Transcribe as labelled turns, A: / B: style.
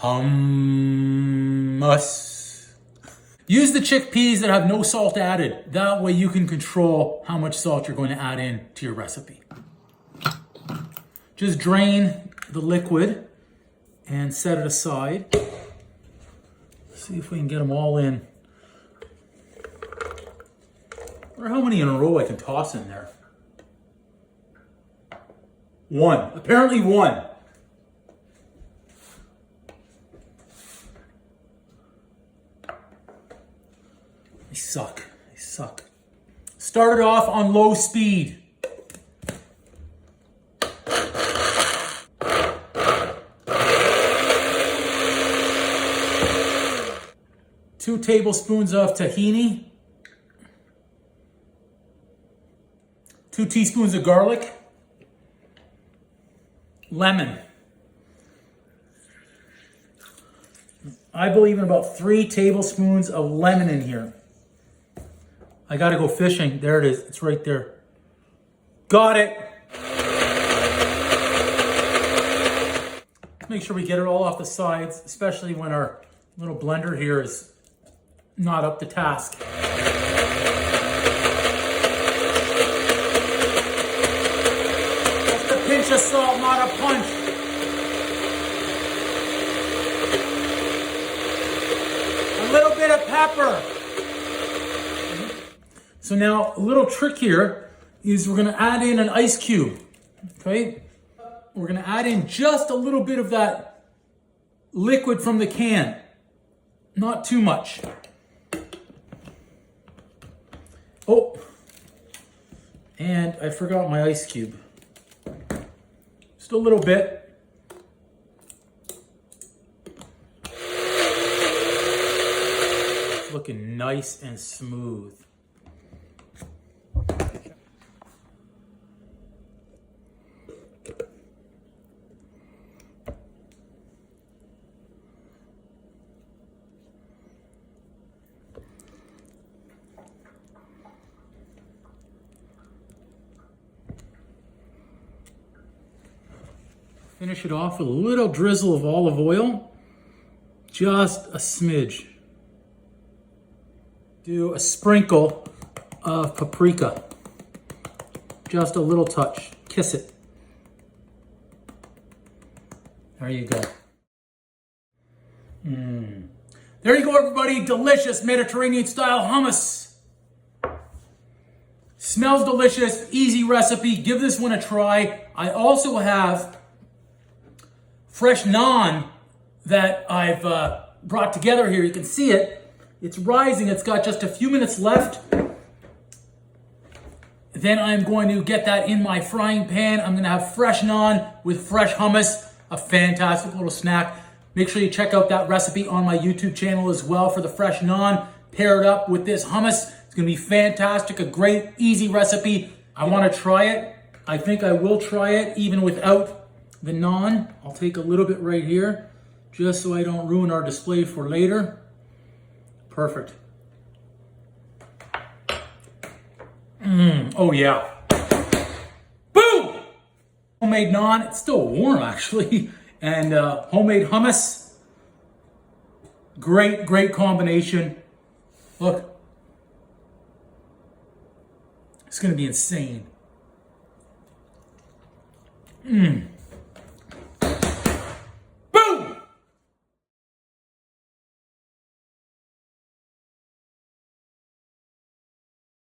A: hummus. Use the chickpeas that have no salt added. That way you can control how much salt you're going to add in to your recipe. Just drain the liquid and set it aside. See if we can get them all in. Or how many in a row I can toss in there. One. Apparently one. They suck. They suck. Start it off on low speed. 2 tablespoons of tahini. 2 teaspoons of garlic. Lemon. I believe in about 3 tablespoons of lemon in here. I gotta go fishing. There it is. It's right there. Got it. Make sure we get it all off the sides, especially when our little blender here is not up to task. Just a pinch of salt, not a punch. A little bit of pepper. So now a little trick here is we're gonna add in an ice cube, okay? We're gonna add in just a little bit of that liquid from the can, not too much. Oh, and I forgot my ice cube. Just a little bit. It's looking nice and smooth. Finish it off with a little drizzle of olive oil, just a smidge. Do a sprinkle of paprika, just a little touch. Kiss it. There you go. There you go, everybody. Delicious Mediterranean style hummus. Smells delicious, easy recipe. Give this one a try. I also have fresh naan that I've brought together here. You can see it. It's rising. It's got just a few minutes left. Then I'm going to get that in my frying pan. I'm going to have fresh naan with fresh hummus. A fantastic little snack. Make sure you check out that recipe on my YouTube channel as well for the fresh naan. Pair it up with this hummus. It's going to be fantastic. A great, easy recipe. I want to try it. I think I will try it even without the naan. I'll take a little bit right here, just so I don't ruin our display for later. Perfect. Oh yeah. Boom! Homemade naan. It's still warm actually. And homemade hummus. Great, great combination. Look. It's gonna be insane.